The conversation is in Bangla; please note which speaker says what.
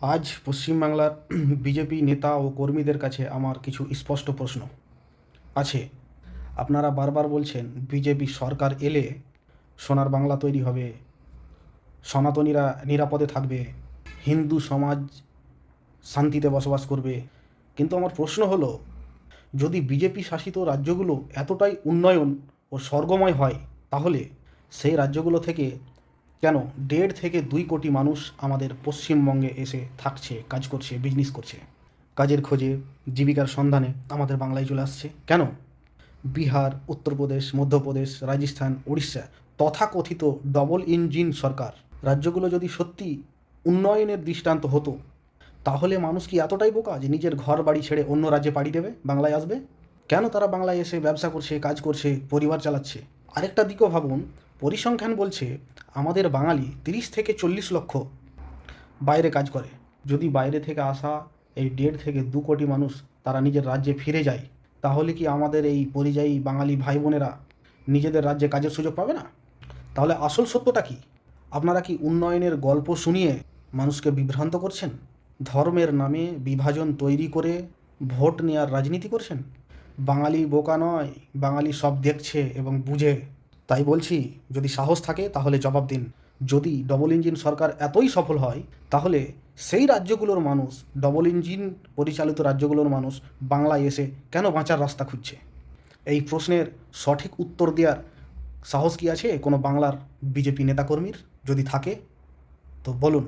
Speaker 1: আজ পশ্চিমবাংলার বিজেপি নেতা ও কর্মীদের কাছে আমার কিছু স্পষ্ট প্রশ্ন আছে। আপনারা বারবার বলছেন বিজেপি সরকার এলে সোনার বাংলা তৈরি হবে, সনাতনীরা নিরাপদে থাকবে, হিন্দু সমাজ শান্তিতে বসবাস করবে। কিন্তু আমার প্রশ্ন হলো, যদি বিজেপি শাসিত রাজ্যগুলো এতটাই উন্নয়ন ও স্বর্গময় হয়, তাহলে সেই রাজ্যগুলো থেকে কেন 1.5 থেকে 2 কোটি মানুষ আমাদের পশ্চিমবঙ্গে এসে থাকছে, কাজ করছে, বিজনেস করছে, কাজের খোঁজে, জীবিকার সন্ধানে আমাদের বাংলায় চলে আসছে কেন? বিহার, উত্তরপ্রদেশ, মধ্যপ্রদেশ, রাজস্থান, উড়িষ্যা তথাকথিত ডবল ইঞ্জিন সরকার রাজ্যগুলো যদি সত্যি উন্নয়নের দৃষ্টান্ত হতো, তাহলে মানুষ কি এতটাই বোকা যে নিজের ঘর বাড়ি ছেড়ে অন্য রাজ্যে পাড়ি দেবে, বাংলায় আসবে? কেন তারা বাংলায় এসে ব্যবসা করছে, কাজ করছে, পরিবার চালাচ্ছে? আরেকটা দিকও ভাবুন, পরিসংখ্যান বলছে আমাদের বাঙালি 30 থেকে 40 লক্ষ বাইরে কাজ করে। যদি বাইরে থেকে আসা এই 1.5 থেকে 2 কোটি মানুষ তারা নিজের রাজ্যে ফিরে যায়, তাহলে কি আমাদের এই পরিযায়ী বাঙালি ভাই বোনেরা নিজেদের রাজ্যে কাজের সুযোগ পাবে না? তাহলে আসল সত্যটা কি? আপনারা কি উন্নয়নের গল্প শুনিয়ে মানুষকে বিভ্রান্ত করছেন? ধর্মের নামে বিভাজন তৈরি করে ভোট নেওয়ার রাজনীতি করছেন? বাঙালি বোকা নয়, বাঙালি সব দেখছে এবং বুঝে। তাই বলছি, যদি সাহস থাকে তাহলে জবাব দিন। যদি ডবল ইঞ্জিন সরকার এতই সফল হয়, তাহলে সেই রাজ্যগুলোর মানুষ, ডবল ইঞ্জিন পরিচালিত রাজ্যগুলোর মানুষ বাংলায় এসে কেন বাঁচার রাস্তা খুঁজছে? এই প্রশ্নের সঠিক উত্তর দেওয়ার সাহস কি আছে কোনো বাংলার বিজেপি নেতাকর্মীর? যদি থাকে তো বলুন।